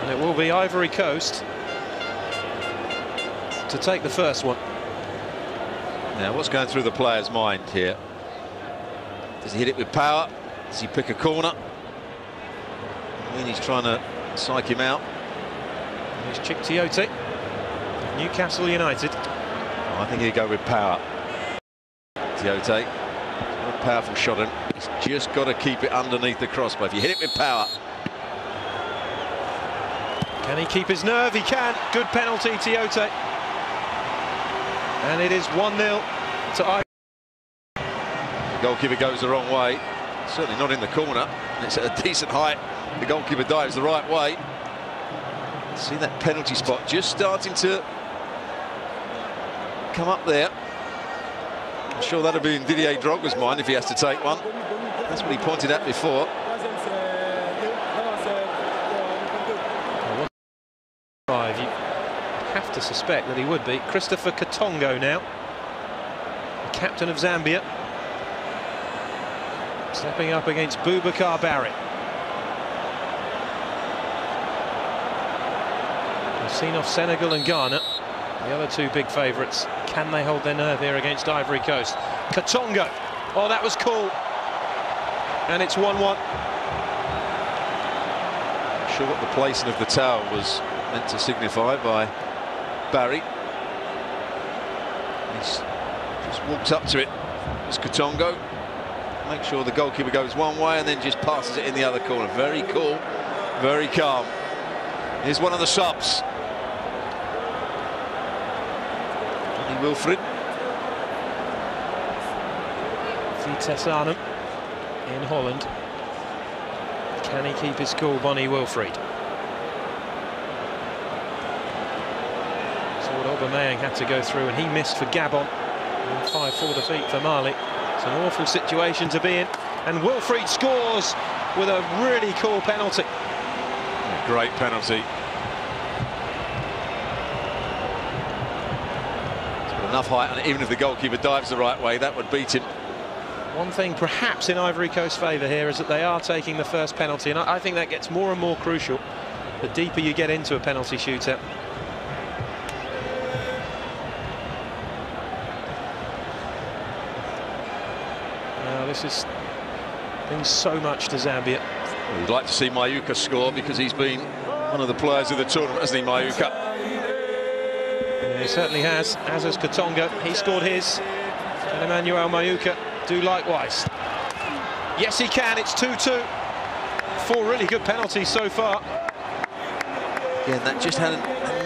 And it will be Ivory Coast to take the first one. Now, what's going through the player's mind here? Does he hit it with power? Does he pick a corner? I mean, he's trying to psych him out. Here's Cote, Newcastle United. Oh, I think he'd go with power. Cote, a powerful shot, and he's just got to keep it underneath the crossbar. If you hit it with power. Can he keep his nerve? He can. Good penalty, Cote. And it is 1-0 to Ivory. The goalkeeper goes the wrong way. Certainly not in the corner. It's at a decent height. The goalkeeper dives the right way. See that penalty spot just starting to come up there. I'm sure that'll be in Didier Drogba's mind if he has to take one. That's what he pointed at before. You have to suspect that he would be. Christopher Katongo now, the captain of Zambia, stepping up against Boubacar Barry. We've seen off Senegal and Ghana, the other two big favourites. Can they hold their nerve here against Ivory Coast? Katongo, oh, that was cool. And it's 1-1. Not sure what the placing of the towel was meant to signify by Barry. He's just walked up to it. It's Katongo. Make sure the goalkeeper goes one way and then just passes it in the other corner. Very cool, very calm. Here's one of the subs. Wilfried. Vitesse Arnhem in Holland. Can he keep his cool, Bonnie Wilfried? So what Aubameyang had to go through, and he missed for Gabon. 5-4 defeat for Mali. It's an awful situation to be in. And Wilfried scores with a really cool penalty. A great penalty. Enough height, and even if the goalkeeper dives the right way, that would beat him. One thing perhaps in Ivory Coast's favour here is that they are taking the first penalty, and I think that gets more and more crucial the deeper you get into a penalty shootout. Now this is means so much to Zambia. We'd like to see Mayuka score because he's been one of the players of the tournament, hasn't he, Mayuka? He certainly has, as has Katongo. He scored his, and Emmanuel Mayuka do likewise. Yes, he can. It's 2-2. 4 really good penalties so far. Again, that just had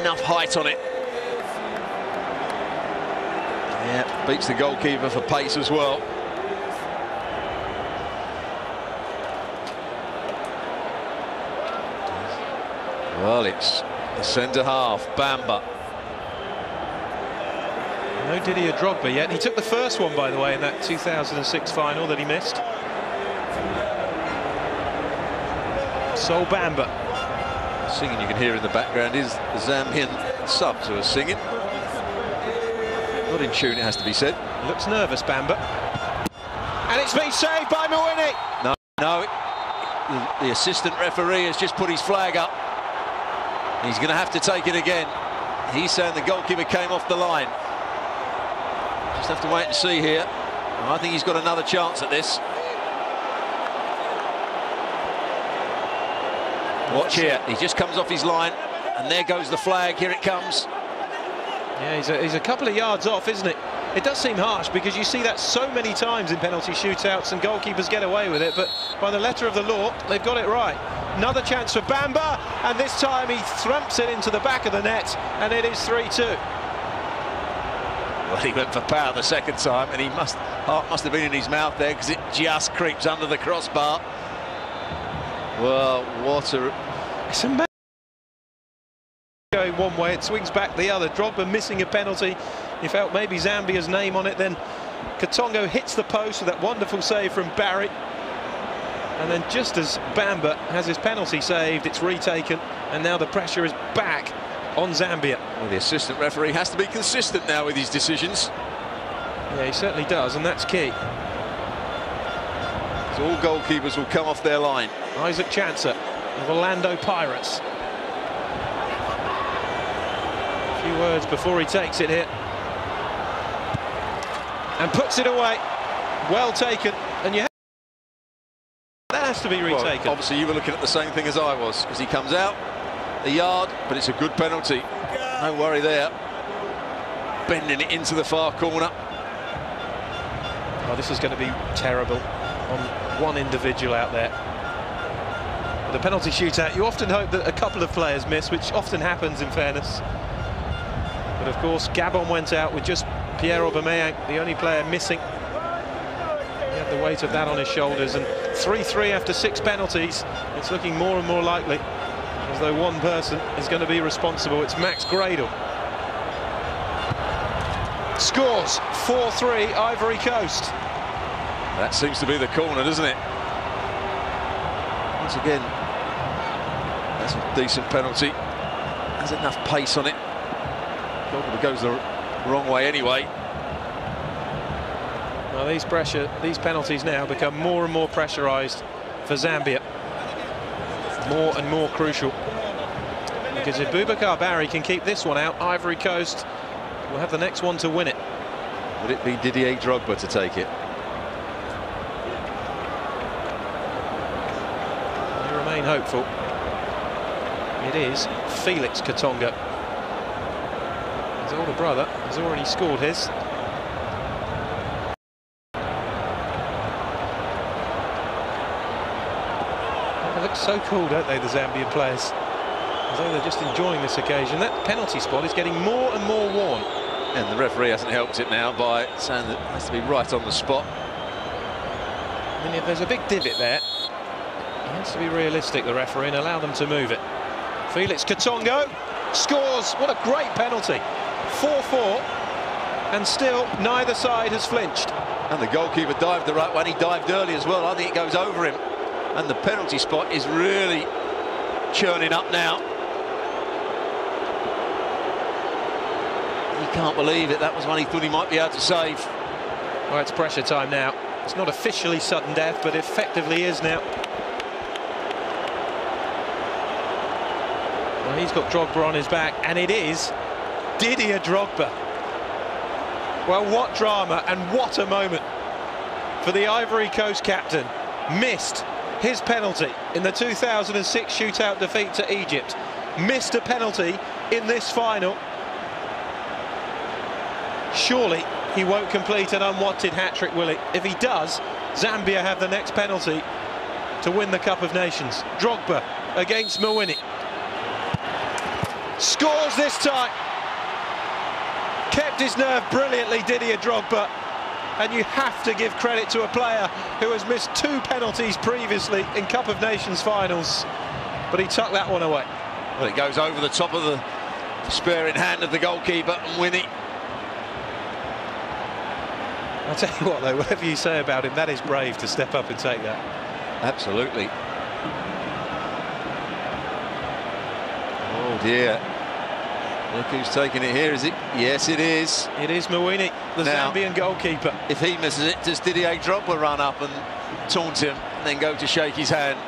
enough height on it. Yeah, beats the goalkeeper for pace as well. Well, it's the centre half, Bamba. No Didier Drogba yet. He took the first one, by the way, in that 2006 final that he missed. Sol Bamba. Singing you can hear in the background is the Zambian subs who are singing. Not in tune, it has to be said. Looks nervous, Bamba. And it's been saved by Mwini. No, the assistant referee has just put his flag up. He's going to have to take it again. He's saying the goalkeeper came off the line. Just have to wait and see here. I think he's got another chance at this. Watch here, he just comes off his line, and there goes the flag. Here it comes. Yeah, he's a couple of yards off, isn't it? It does seem harsh because you see that so many times in penalty shootouts and goalkeepers get away with it, but by the letter of the law, they've got it right. Another chance for Bamba, and this time he thumps it into the back of the net, and it is 3-2. Well, he went for power the second time, and heart must have been in his mouth there because it just creeps under the crossbar. Well, what a... It's amazing. Going one way, it swings back the other. Drogba missing a penalty. You felt maybe Zambia's name on it. Then Katongo hits the post with that wonderful save from Barry. And then just as Bamba has his penalty saved, it's retaken. And now the pressure is back on Zambia. Well, the assistant referee has to be consistent now with his decisions. Yeah, he certainly does, and that's key. So all goalkeepers will come off their line. Isaac Chancer of Orlando Pirates. few words before he takes it here. And puts it away. Well taken. And you have... that has to be retaken. Well, obviously you were looking at the same thing as I was, because he comes out a yard, but it's a good penalty. No worry there. Bending it into the far corner. Oh, this is going to be terrible on one individual out there. The penalty shootout, you often hope that a couple of players miss, which often happens in fairness. But of course, Gabon went out with just Pierre Aubameyang, the only player missing. He had the weight of that on his shoulders, and 3-3 after 6 penalties. It's looking more and more likely as though one person is going to be responsible. It's Max Gradel. Scores 4-3 Ivory Coast. That seems to be the corner, doesn't it? Once again, that's a decent penalty. Has enough pace on it. Goalkeeper goes the wrong way anyway. Well, these penalties now become more and more pressurised for Zambia. More and more crucial. Because if Boubacar Barry can keep this one out, Ivory Coast will have the next one to win it. Would it be Didier Drogba to take it? They remain hopeful. It is Felix Katonga. His older brother has already scored his. They look so cool, don't they, the Zambian players? As though they're just enjoying this occasion. That penalty spot is getting more and more worn. And the referee hasn't helped it now by saying that it has to be right on the spot. I mean, if there's a big divot there, he has to be realistic, the referee, and allow them to move it. Felix Katongo scores. What a great penalty. 4-4, and still neither side has flinched. And the goalkeeper dived the right one. He dived early as well. I think it goes over him. And the penalty spot is really churning up now. He can't believe it. That was one he thought he might be able to save. Well, it's pressure time now. It's not officially sudden death, but effectively is now. Well, he's got Drogba on his back, and it is Didier Drogba. Well, what drama and what a moment for the Ivory Coast captain. Missed his penalty in the 2006 shootout defeat to Egypt. Missed a penalty in this final. Surely he won't complete an unwanted hat-trick, will he? If he does, Zambia have the next penalty to win the Cup of Nations. Drogba against Mwini. Scores this time. Kept his nerve brilliantly, Didier Drogba. And you have to give credit to a player who has missed 2 penalties previously in Cup of Nations finals. But he tucked that one away. Well, it goes over the top of the sparing hand of the goalkeeper, Mwini. I'll tell you what, though, whatever you say about him, that is brave to step up and take that. Absolutely. Oh, dear. Look who's taking it here, is it? Yes, it is. It is Mwini, the Zambian goalkeeper. If he misses it, does Didier Drogba run up and taunt him and then go to shake his hand?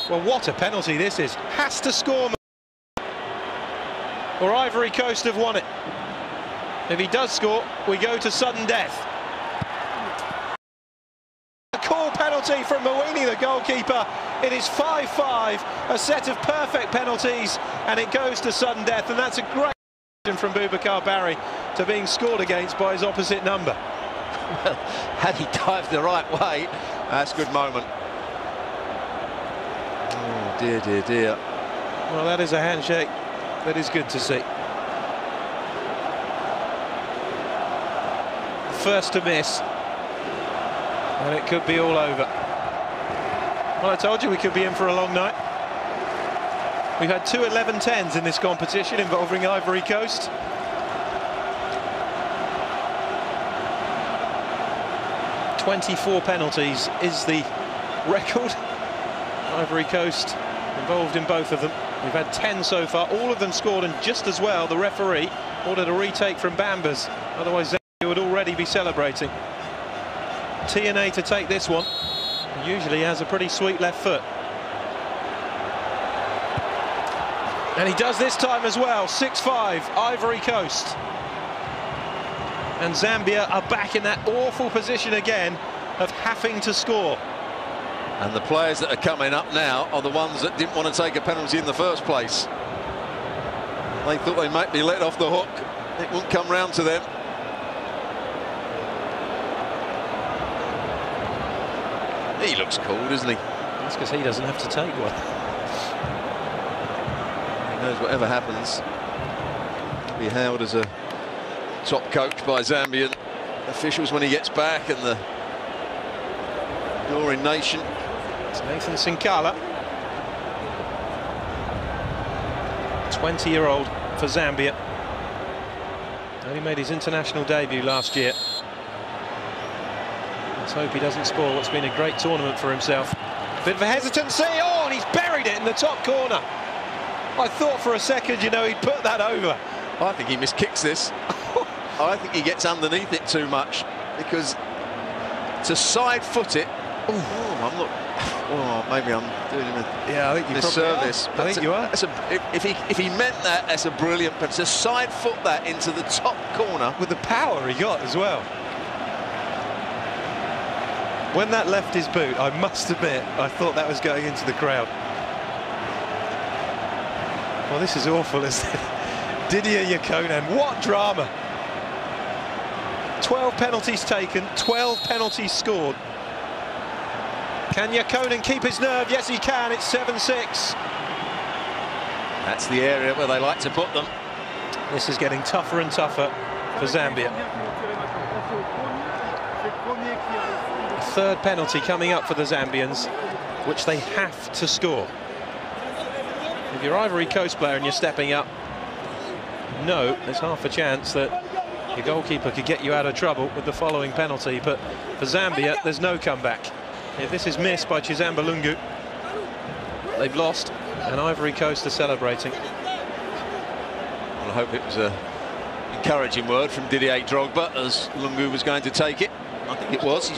Well, what a penalty this is. Has to score, or Ivory Coast have won it. If he does score, we go to sudden death. A cool penalty from Mwini, the goalkeeper. It is 5-5, a set of perfect penalties, and it goes to sudden death, and that's a great from Boubacar Barry to being scored against by his opposite number. Well, had he dived the right way, that's a good moment. Oh, dear, dear, dear. Well, that is a handshake that is good to see. First to miss, and it could be all over. Well, I told you we could be in for a long night. We've had 2 11-10s in this competition involving Ivory Coast. "24 penalties is the record. Ivory Coast involved in both of them. We've had 10 so far, all of them scored, and just as well, the referee ordered a retake from Bambas. Otherwise, Zambia would already be celebrating. TNA to take this one. He usually has a pretty sweet left foot. And he does this time as well. 6-5, Ivory Coast. And Zambia are back in that awful position again of having to score. And the players that are coming up now are the ones that didn't want to take a penalty in the first place. They thought they might be let off the hook. It wouldn't come round to them. He looks cool, doesn't he? That's because he doesn't have to take one. He knows whatever happens, he'll be hailed as a top coach by Zambian officials when he gets back, and the glory nation. It's Nathan Sinkala, 20-year-old for Zambia. Only made his international debut last year. Let's hope he doesn't spoil what's been a great tournament for himself. Bit of a hesitancy, oh, and he's buried it in the top corner. I thought for a second, you know, he'd put that over. I think he miskicks this. I think he gets underneath it too much, because to side foot it. Oh, I'm not. Oh, maybe I'm doing him I think you a disservice. I think you are. If he meant that, that's a brilliant. But to side foot that into the top corner with the power he got as well. When that left his boot, I must admit, I thought that was going into the crowd. Well, this is awful, isn't it? Didier Yakonen, what drama. 12 penalties taken, 12 penalties scored. Can Yakonen keep his nerve? Yes, he can. It's 7-6. That's the area where they like to put them. This is getting tougher and tougher for Zambia. Third penalty coming up for the Zambians, which they have to score. If you're Ivory Coast player and you're stepping up, no, there's half a chance that your goalkeeper could get you out of trouble with the following penalty. But for Zambia, there's no comeback. If this is missed by Chizamba Lungu, they've lost, and Ivory Coast are celebrating. Well, I hope it was an encouraging word from Didier Drogba as Lungu was going to take it. I think it was.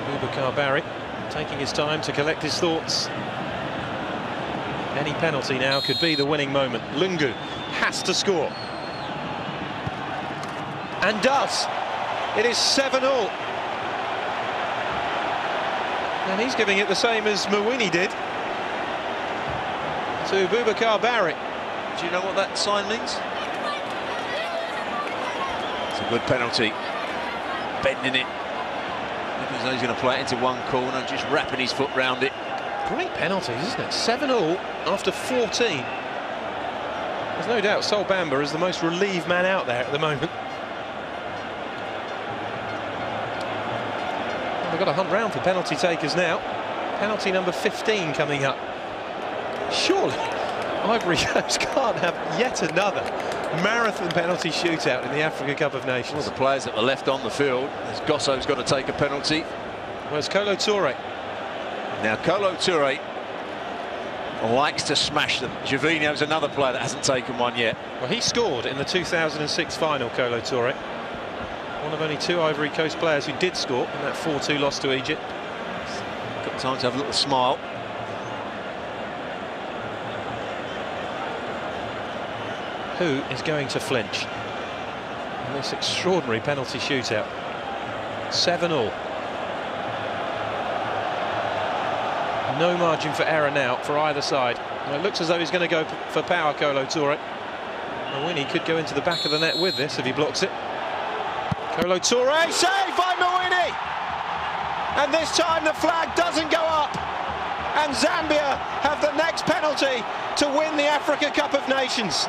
Boubacar Barry taking his time to collect his thoughts. Any penalty now could be the winning moment. Lungu has to score. And does. It is 7-all. And he's giving it the same as Mawini did to Boubacar Barry. Do you know what that sign means? It's a good penalty. Bending it. Looking as though he's going to play it into one corner, just wrapping his foot round it. Great penalties, isn't it? 7-all after 14. There's no doubt Sol Bamba is the most relieved man out there at the moment. Well, we've got to hunt round for penalty takers now. Penalty number 15 coming up. Surely Ivory Coast can't have yet another marathon penalty shootout in the Africa Cup of Nations. Well, the players that were left on the field, as Gosso's got to take a penalty. Where's Kolo Touré? Now, Kolo Touré likes to smash them. Gervinho's another player that hasn't taken one yet. Well, he scored in the 2006 final, Kolo Touré. One of only two Ivory Coast players who did score in that 4-2 loss to Egypt. Got time to have a little smile. Who is going to flinch in this extraordinary penalty shootout? 7-all. No margin for error now for either side. Well, it looks as though he's going to go for power, Kolo Touré. Mawini could go into the back of the net with this if he blocks it. Kolo Touré, saved by Mawini! And this time the flag doesn't go up. And Zambia have the next penalty to win the Africa Cup of Nations.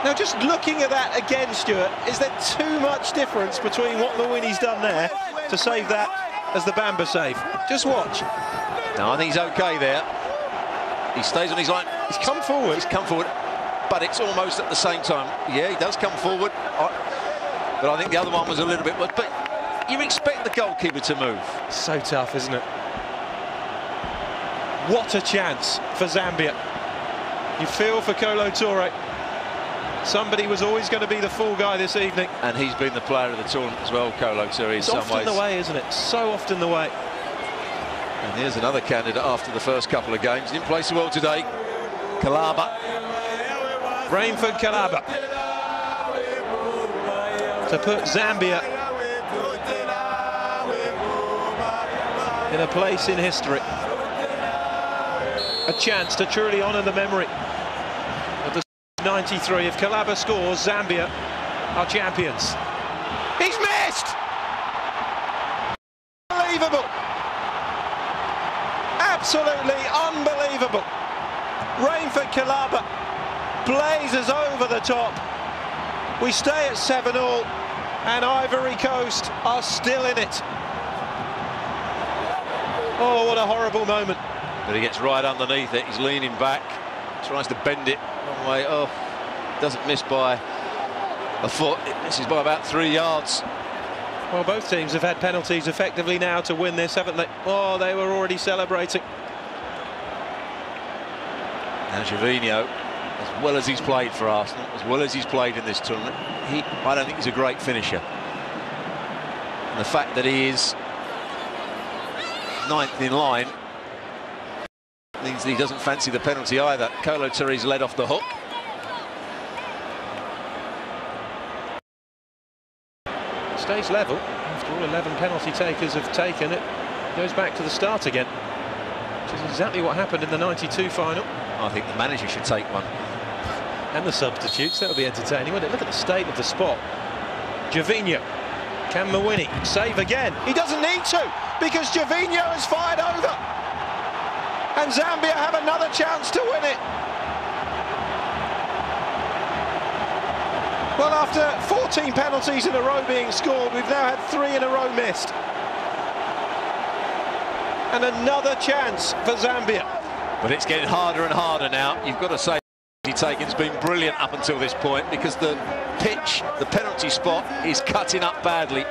Now, just looking at that again, Stuart, is there too much difference between what Mawini's done there to save that as the Bamba save? Just watch. No, I think he's okay there. He stays on his line. He's come forward. He's come forward, but it's almost at the same time. Yeah, he does come forward, but I think the other one was a little bit. But you expect the goalkeeper to move. So tough, isn't it? What a chance for Zambia. You feel for Kolo Touré. Somebody was always going to be the fall guy this evening. And he's been the player of the tournament as well, Kolo Toure, in some ways. It's often the way, isn't it? So often the way. And here's another candidate after the first couple of games. Didn't play so well today. Kalaba. Rainford Kalaba to put Zambia in a place in history. A chance to truly honour the memory of the 93. If Kalaba scores, Zambia are champions. He's missed! Unbelievable! Absolutely unbelievable! Rainford Kalaba blazes over the top. We stay at 7-all, and Ivory Coast are still in it. Oh, what a horrible moment. But he gets right underneath it. He's leaning back, tries to bend it one way. Oh, doesn't miss by a foot. It misses by about 3 yards. Well, both teams have had penalties effectively now to win this, haven't they? Oh, they were already celebrating. And Gervinho, as well as he's played for Arsenal, as well as he's played in this tournament, I don't think he's a great finisher. And the fact that he is 9th in line means that he doesn't fancy the penalty either. Kolo Toure's led off the hook. Stays level after all 11 penalty takers have taken it. Goes back to the start again, which is exactly what happened in the 92 final. I think the manager should take one. And the substitutes, that'll be entertaining, wouldn't it? Look at the state of the spot. Gervinho, can Mawini save again? He doesn't need to, because Gervinho has fired over. And Zambia have another chance to win it. Well, after 14 penalties in a row being scored, we've now had 3 in a row missed. And another chance for Zambia. But it's getting harder and harder now. You've got to say taken's been brilliant up until this point, because the pitch, the penalty spot, is cutting up badly.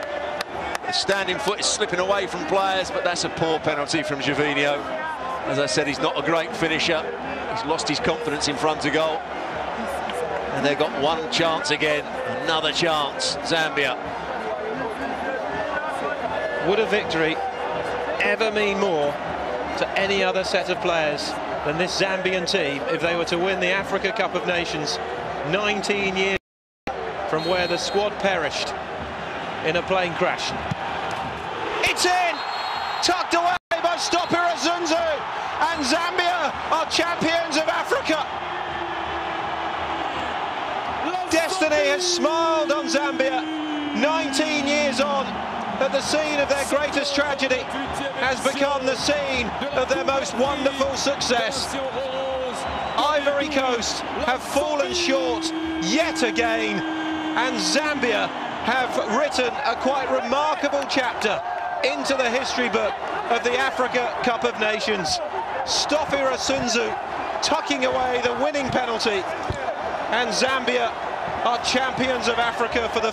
The standing foot is slipping away from players, but that's a poor penalty from Gervinho. As I said, he's not a great finisher. He's lost his confidence in front of goal. And they've got one chance again. Another chance, Zambia. Would a victory ever mean more to any other set of players than this Zambian team if they were to win the Africa Cup of Nations 19 years from where the squad perished in a plane crash? It's in! Tucked away by Stopira Zunzu, and Zambia are champions of Africa. Destiny has smiled on Zambia 19 years on. At the scene of their greatest tragedy has become the scene of their most wonderful success. Ivory Coast have fallen short yet again, and Zambia have written a quite remarkable chapter into the history book of the Africa Cup of Nations. Stopira Zunzu tucking away the winning penalty, and Zambia are champions of Africa for the